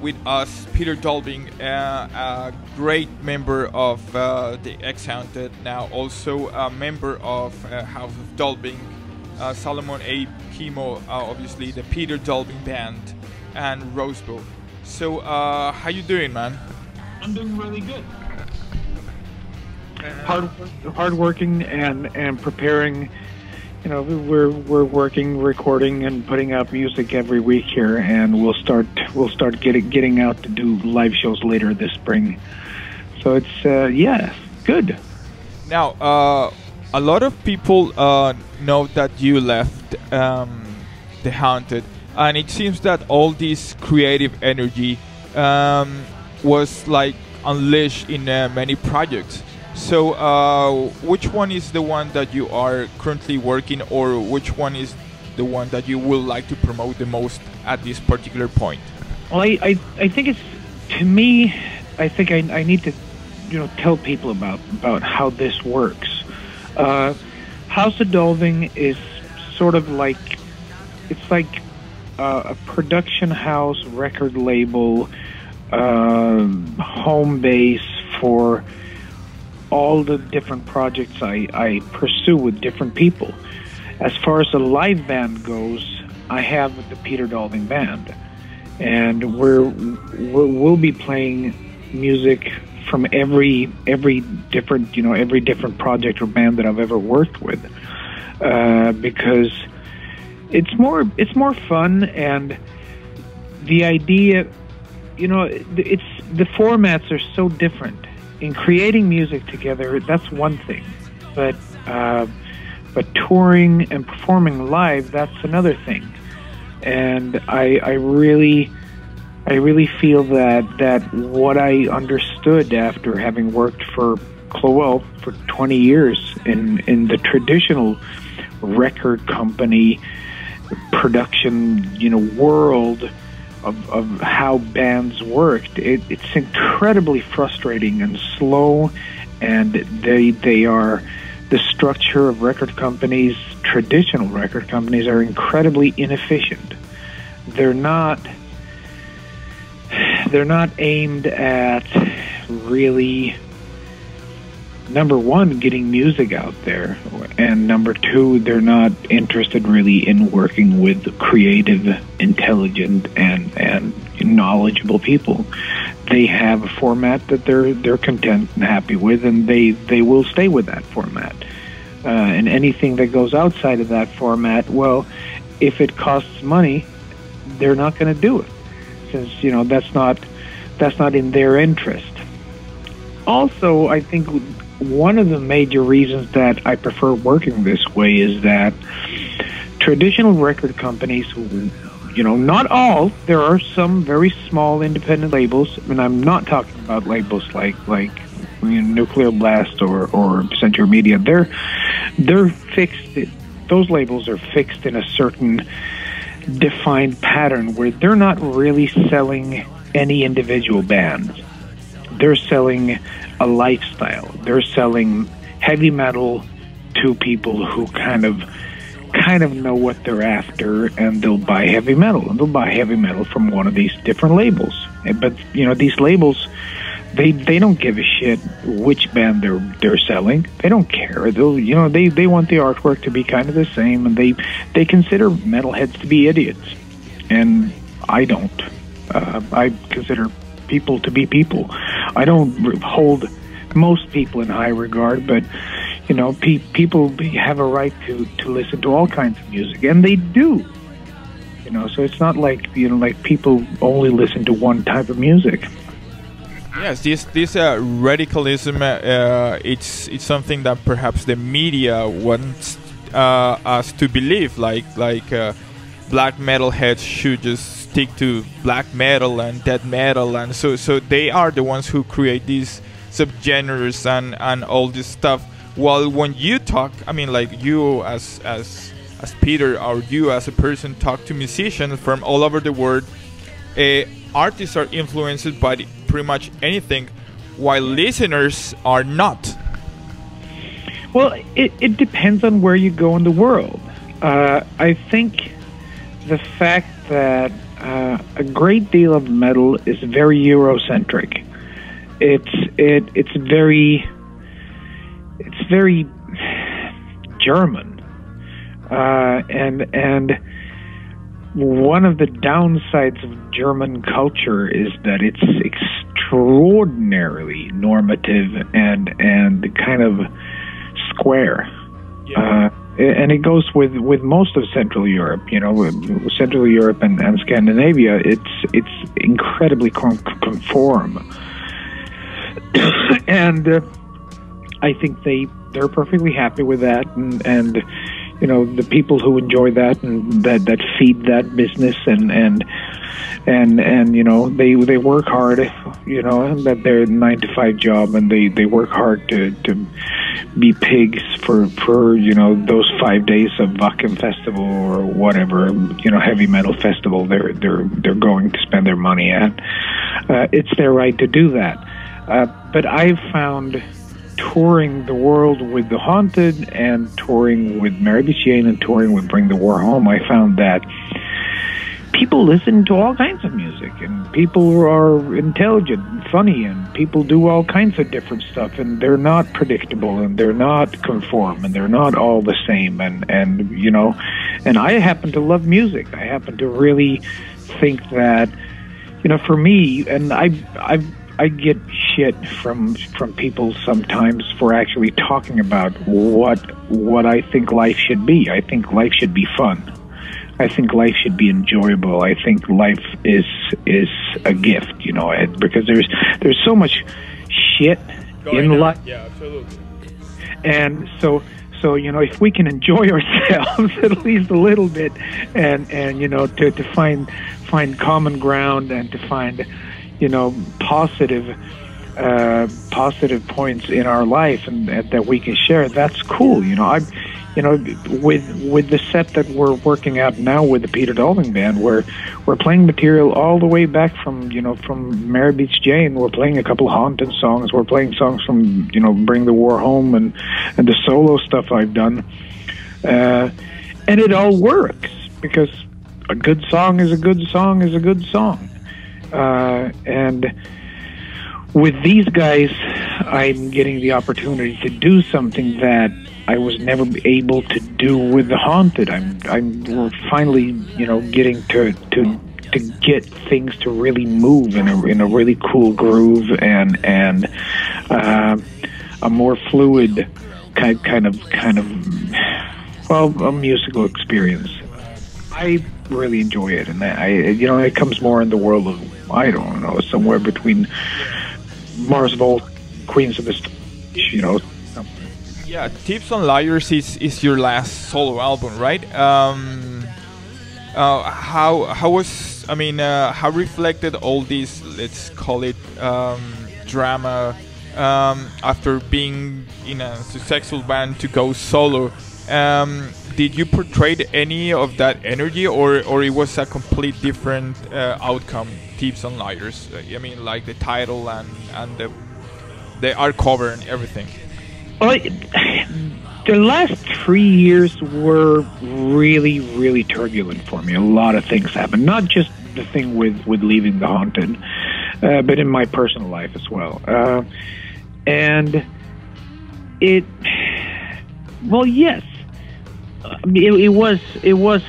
with us Peter Dolving, a great member of the Ex-Haunted, now also a member of House of Dolving, Solomon A. Kimo, obviously the Peter Dolving Band, and Rosebow. So, how you doing, man? I'm doing really good. Hardworking and preparing. You know, we're working, recording, and putting out music every week here, and we'll start getting out to do live shows later this spring. So it's good. Now, a lot of people know that you left the Haunted, and it seems that all this creative energy was like unleashed in many projects. So, which one is the one that you are currently working, or which one is the one that you would like to promote the most at this particular point? Well, I think it's, to me, I think I need to, tell people about how this works. House of Dolving is sort of like, it's like a production house, record label, home base for all the different projects I pursue with different people. As far as the live band goes, I have the Peter Dolving Band, and we'll be playing music from every different project or band that I've ever worked with, because it's more fun, and the idea, it's the formats are so different. In creating music together, that's one thing, but touring and performing live, that's another thing. And I really feel that what I understood after having worked for 20 years in the traditional record company production world of how bands worked, it's incredibly frustrating and slow, and they are, the structure of record companies, traditional record companies, are incredibly inefficient. They're not aimed at really, number one, getting music out there, and number two, they're not interested really in working with creative, intelligent, and knowledgeable people. They have a format that they're content and happy with, and they will stay with that format. And anything that goes outside of that format, well, if it costs money, they're not going to do it, since that's not in their interest. Also, I think one of the major reasons that I prefer working this way is that traditional record companies, not all, there are some very small independent labels, and I'm not talking about labels like Nuclear Blast or Century Media. They're fixed. Those labels are fixed in a certain defined pattern where they're not really selling any individual bands. They're selling a lifestyle. They're selling heavy metal to people who kind of know what they're after, and they'll buy heavy metal. And they'll buy heavy metal from one of these different labels. But these labels, they don't give a shit which band they're selling. They don't care. They want the artwork to be kind of the same, and they consider metalheads to be idiots, and I don't. I consider people to be people. I don't hold most people in high regard, but people have a right to listen to all kinds of music, and they do. So it's not like people only listen to one type of music. Yes, this radicalism, it's something that perhaps the media wants us to believe, like black metalheads should just stick to black metal and death metal, and so they are the ones who create these subgenres and all this stuff. While when you talk, I mean, like you as Peter, or you as a person, talk to musicians from all over the world, artists are influenced by pretty much anything, while listeners are not. Well, it depends on where you go in the world. I think the fact that a great deal of metal is very Eurocentric. It's very German, and one of the downsides of German culture is that it's extraordinarily normative and kind of square. Yeah. And it goes with most of Central Europe. Central Europe and Scandinavia. It's incredibly conform, and I think they're perfectly happy with that, and the people who enjoy that and that feed that business and they work hard, that they're 9-to-5 job, and they work hard to be pigs for those 5 days of Wacken Festival or whatever, heavy metal festival they're going to spend their money at. It's their right to do that. But I've found, touring the world with The Haunted and touring with Mary Beach Jane and touring with Bring the War Home, I found that people listen to all kinds of music, and people are intelligent and funny, and people do all kinds of different stuff, and they're not predictable, and they're not conform, and they're not all the same, and I happen to love music. I happen to really think that, for me, and I get shit from people sometimes for actually talking about what I think life should be. I think life should be fun. I think life should be enjoyable. I think life is a gift, because there's so much shit in life. Yeah, absolutely. And so if we can enjoy ourselves at least a little bit, and to find common ground and to find positive points in our life and that we can share, that's cool. With the set that we're working out now with the Peter Dolving band, we're playing material all the way back from Mary Beach Jane. We're playing a couple Haunted songs. We're playing songs from Bring the War Home and the solo stuff I've done, and it all works because a good song is a good song is a good song. And with these guys, I'm getting the opportunity to do something that I was never able to do with the Haunted. We're finally, getting to get things to really move in a really cool groove and a more fluid kind of a musical experience. I really enjoy it, and it comes more in the world of, I don't know, somewhere between Mars Volta, Queens of the Stone Age, Yeah, Tips on Liars is your last solo album, right? How reflected all these, let's call it, drama after being in a successful band to go solo? Did you portray any of that energy, or it was a complete different outcome? Tips on Liars. Like the title and the art cover and everything. Well, the last 3 years were really, really turbulent for me. A lot of things happened. Not just the thing with leaving the Haunted, but in my personal life as well. And it, well, yes. It was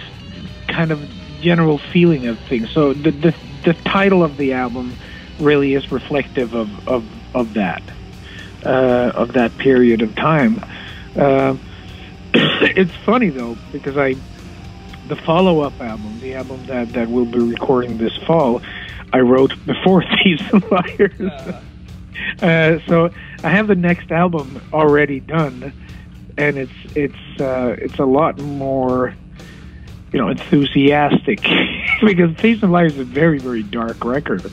kind of general feeling of things. So the title of the album really is reflective of that period of time. It's funny though, because the follow-up album, the album that we'll be recording this fall, I wrote before Thieves and Liars. So I have the next album already done. And it's a lot more, enthusiastic because Thieves and Liars is a very, very dark record,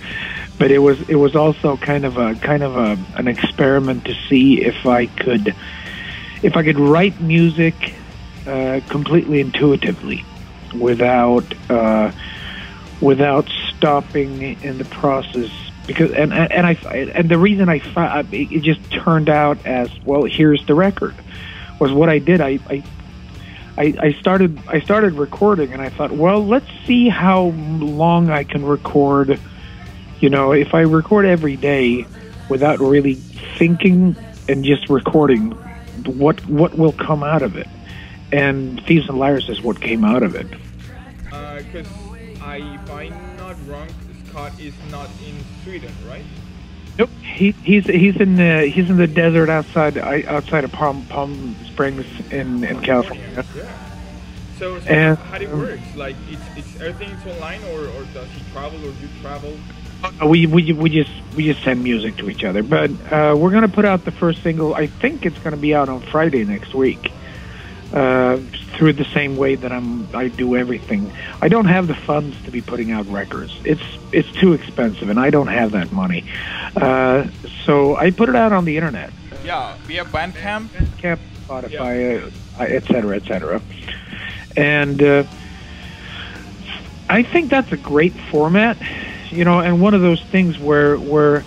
but it was also kind of an experiment to see if I could write music completely intuitively without stopping in the process. Because and the reason it just turned out as, well, here's the record, was what I did. I started recording, and I thought, well, let's see how long I can record. You know, if I record every day without really thinking and just recording, what will come out of it? And Thieves and Liars is what came out of it. Because if I'm not wrong, Scott is not in Sweden, right? Nope, he's in the desert outside of Palm Springs in California. Yeah. So and, how it works? Like it's everything's online, or does he travel, or you travel? We just send music to each other. But we're gonna put out the first single. I think it's gonna be out on Friday next week. Through the same way that I do everything. I don't have the funds to be putting out records. It's too expensive, and I don't have that money. So I put it out on the internet. Yeah, via Bandcamp, Spotify, etc., etc. And I think that's a great format, you know, and one of those things where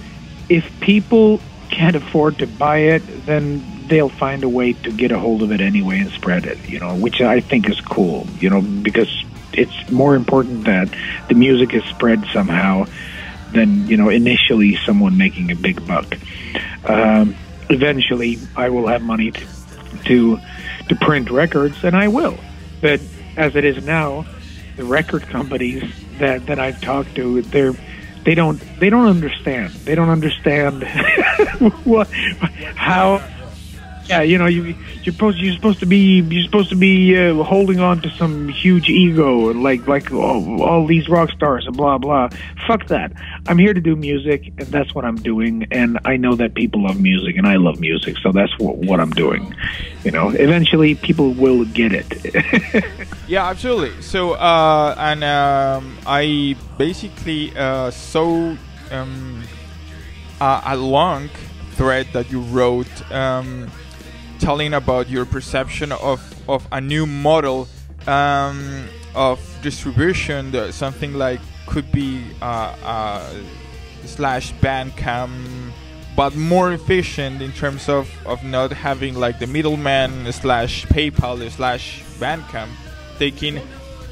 if people can't afford to buy it, then they'll find a way to get a hold of it anyway and spread it, you know, which I think is cool, you know, because it's more important that the music is spread somehow than, you know, initially someone making a big buck. Eventually, I will have money to print records, and I will. But as it is now, the record companies that I've talked to, they don't understand. They don't understand how. Yeah, you know, you're supposed to be holding on to some huge ego, like all these rock stars and blah blah. Fuck that. I'm here to do music, and that's what I'm doing. And I know that people love music, and I love music, so that's what I'm doing. You know, eventually people will get it. Yeah, absolutely. So, I basically saw a long thread that you wrote. Telling about your perception of a new model of distribution, something like could be slash Bandcamp, but more efficient in terms of not having like the middleman slash PayPal slash Bandcamp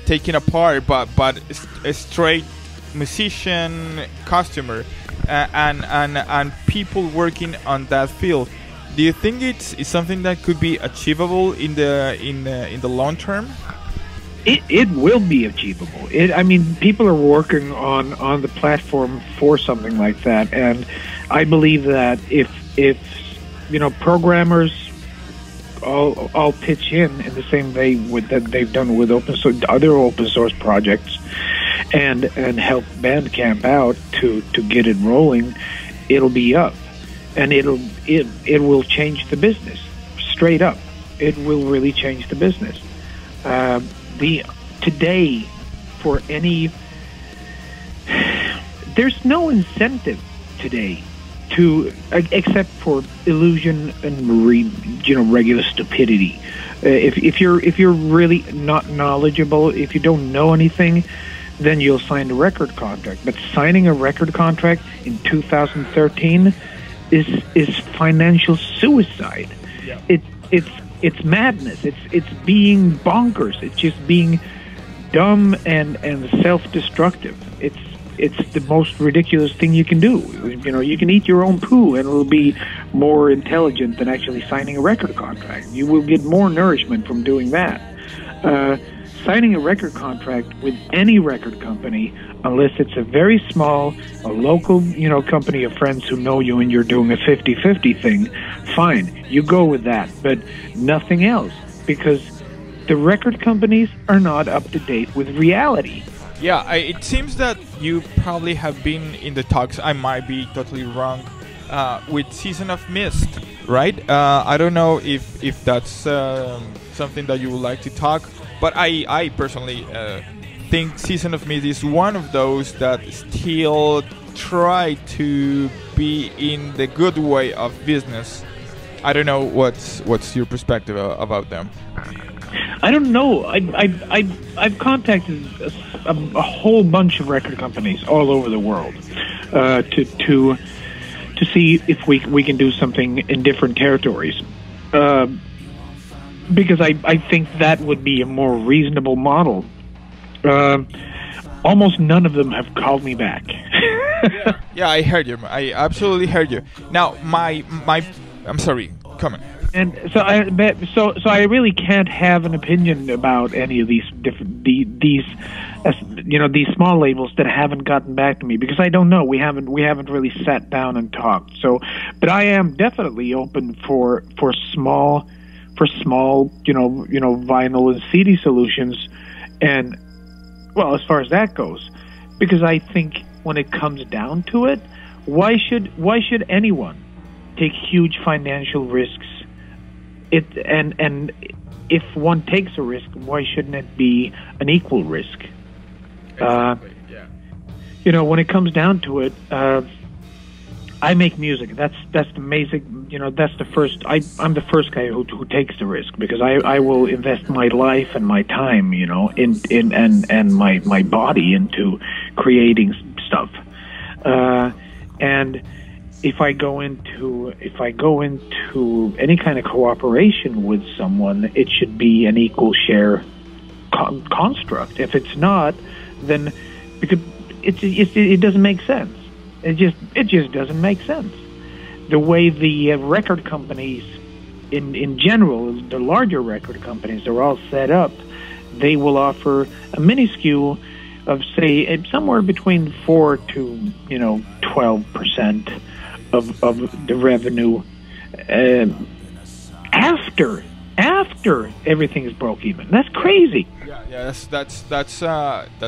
taking apart, but a straight musician customer and people working on that field. Do you think it's something that could be achievable in the long term? It will be achievable. I mean, people are working on the platform for something like that, and I believe that if you know, programmers all pitch in the same way that they've done with other open source projects, and help Bandcamp out to get it rolling, it'll be up. And it will change the business straight up. It will really change the business. Today, for any, there's no incentive today to except for illusion and regular stupidity. If you're really not knowledgeable, if you don't know anything, then you'll sign a record contract. But signing a record contract in 2013. Is financial suicide. Yeah. It's madness. It's being bonkers. It's just being dumb and self-destructive. It's the most ridiculous thing you can do. You know, you can eat your own poo and it'll be more intelligent than actually signing a record contract. You will get more nourishment from doing that. Signing a record contract with any record company, unless it's a very small, a local, you know, company of friends who know you and you're doing a 50-50 thing, fine, you go with that, but nothing else, because the record companies are not up to date with reality. Yeah, it seems that you probably have been in the talks, I might be totally wrong, with Season of Mist, right? I don't know if that's something that you would like to talk. But I personally think Season of Mist is one of those that still try to be in the good way of business. I don't know what's your perspective about them. I don't know. I've contacted a whole bunch of record companies all over the world to see if we can do something in different territories. because I think that would be a more reasonable model. Almost none of them have called me back. Yeah, I heard you. I absolutely heard you. Now, I'm sorry. Come on. And so I really can't have an opinion about any of these these small labels that haven't gotten back to me, because I don't know. We haven't really sat down and talked. So, but I am definitely open for small vinyl and CD solutions, and well, as far as that goes, because I think when it comes down to it, why should anyone take huge financial risks? And if one takes a risk, why shouldn't it be an equal risk? Exactly, yeah. When it comes down to it, I make music. That's the basic. That's the first. I'm the first guy who takes the risk, because I will invest my life and my time, and my body into creating stuff. And if I go into any kind of cooperation with someone, it should be an equal share construct. If it's not, then because it doesn't make sense. It just doesn't make sense. The way the record companies, in general, the larger record companies, are all set up, they will offer a minuscule of, say, somewhere between 4 to 12% of the revenue after everything's broke even. That's crazy. Yeah, that's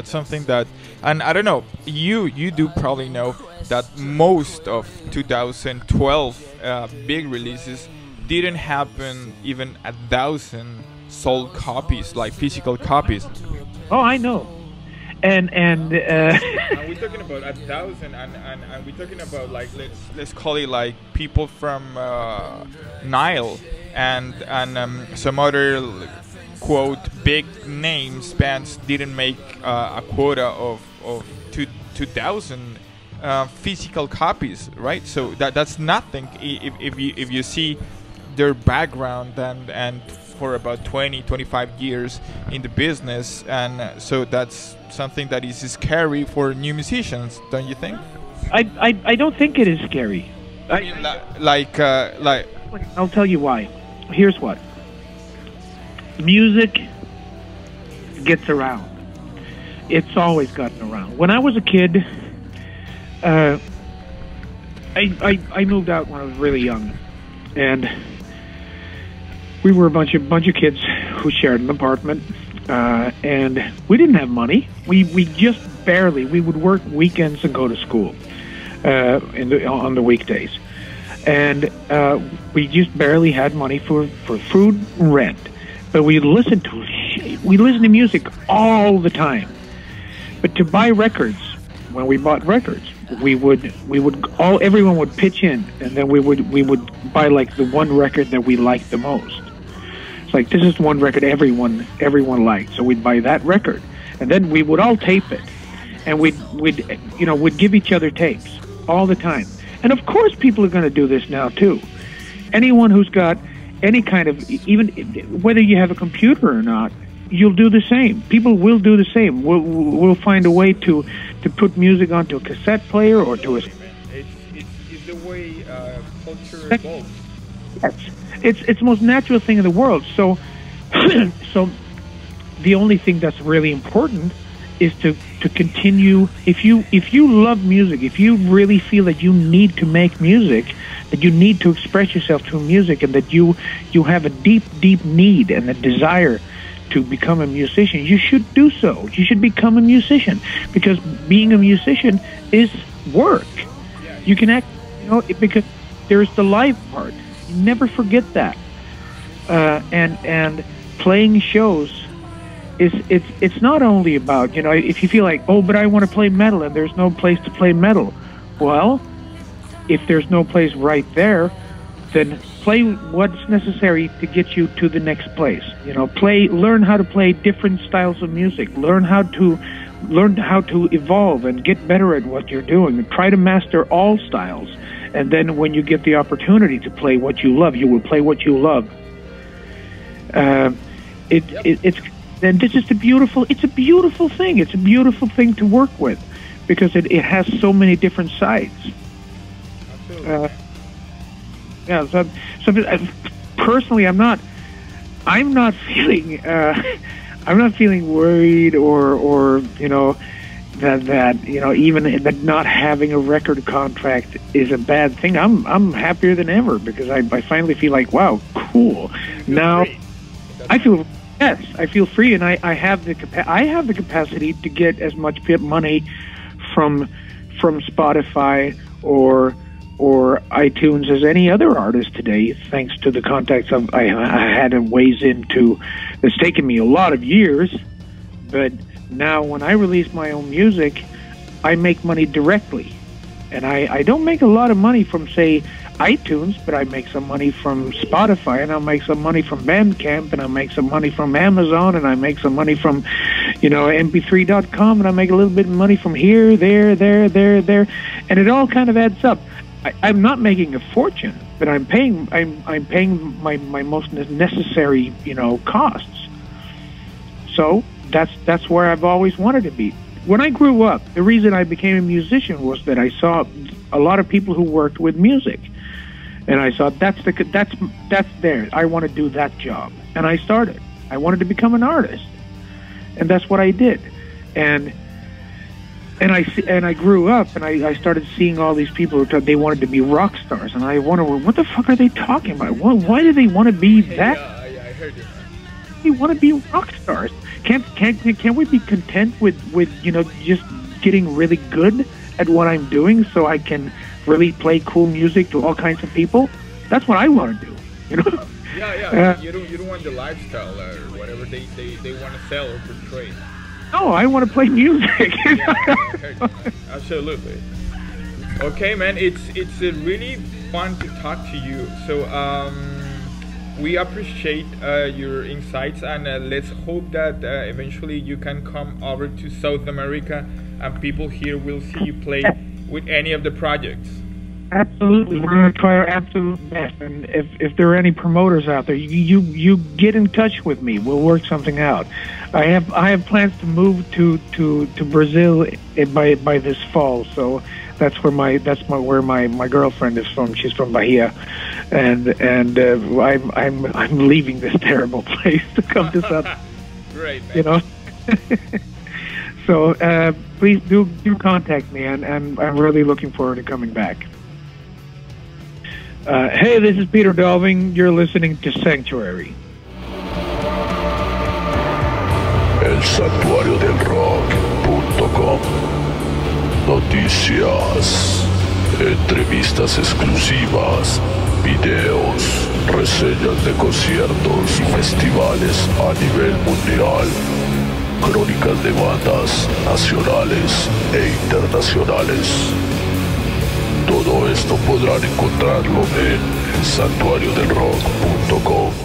something that, and I don't know, you do probably know that most of 2012 big releases didn't happen even 1,000 sold copies, like physical copies. Oh, I know. And we're talking about 1,000, and we're talking about, like, let's call it like people from Nile and some other quote big names bands didn't make a quota of 2,000 physical copies, right? So that's nothing if you see their background and for about 25 years in the business, and so that's something that is scary for new musicians, don't you think? I don't think it is scary. Like I'll tell you why. Here's what. Music gets around. It's always gotten around. When I was a kid, I moved out when I was really young, and we were a bunch of kids who shared an apartment, and we didn't have money. We just barely. We would work weekends and go to school on the weekdays, and we just barely had money for food and rent. But we listened to music all the time. But to buy records, when we bought records, everyone would pitch in, and then we would buy like the one record that we liked the most. It's like, this is one record everyone liked, so we'd buy that record, and then we would all tape it, and we'd give each other tapes all the time. And of course, people are going to do this now too. Anyone who's got any kind of, even whether you have a computer or not, you'll do the same. People will do the same. We'll find a way to put music onto a cassette player or to a. It's the way culture evolves. Yes. It's the most natural thing in the world. So, so the only thing that's really important is to continue. If you love music, if you really feel that you need to make music, that you need to express yourself through music, and that you have a deep need and a desire to become a musician, you should do so. You should become a musician, because being a musician is work. You can act, because there's the live part. You never forget that. And playing shows it's not only about, if you feel like, oh, but I want to play metal and there's no place to play metal. Well, if there's no place right there, then play what's necessary to get you to the next place. Learn how to play different styles of music. Learn how to evolve and get better at what you're doing. And try to master all styles. And then when you get the opportunity to play what you love, you will play what you love. And this is it's a beautiful thing. It's a beautiful thing to work with because it has so many different sides. Yeah. So personally, I'm not feeling worried or that even that not having a record contract is a bad thing. I'm happier than ever because I finally feel like, wow, cool. Now I feel free, and I have the capacity to get as much money from Spotify or iTunes as any other artist today, thanks to the contacts I had and ways into. It's taken me a lot of years, but now when I release my own music, I make money directly. And I don't make a lot of money from, say, iTunes, but I make some money from Spotify, and I'll make some money from Bandcamp, and I make some money from Amazon, and I make some money from, mp3.com, and I make a little bit of money from here, there, and it all kind of adds up. I'm not making a fortune, but I'm paying my most necessary, costs. So that's where I've always wanted to be. When I grew up, the reason I became a musician was that I saw a lot of people who worked with music, and I thought that's there. I want to do that job, and I started. I wanted to become an artist, and that's what I did. And I grew up, and I started seeing all these people who they wanted to be rock stars, and I wonder, what the fuck are they talking about? Why do they want to be that? Yeah, I heard you. They want to be rock stars. Can't we be content with just getting really good at what I'm doing so I can really play cool music to all kinds of people? That's what I want to do. Yeah. You don't want the lifestyle or whatever they want to sell or portray. No, I want to play music. Yeah, I heard you. Absolutely. Okay, man. It's really fun to talk to you. So we appreciate your insights, and let's hope that eventually you can come over to South America and people here will see you play with any of the projects. Absolutely, we're going to try our absolute best. And if there are any promoters out there, you get in touch with me. We'll work something out. I have plans to move to Brazil by this fall. So that's where my girlfriend is from. She's from Bahia, and I'm leaving this terrible place to come to South. Great, man. So please do contact me, and I'm really looking forward to coming back. Hey, this is Peter Dolving. You're listening to Sanctuary. elsantuariodelrock.com. Noticias, entrevistas exclusivas, videos, reseñas de conciertos y festivales a nivel mundial, crónicas de bandas nacionales e internacionales. Todo esto podrán encontrarlo en santuariodelrock.com.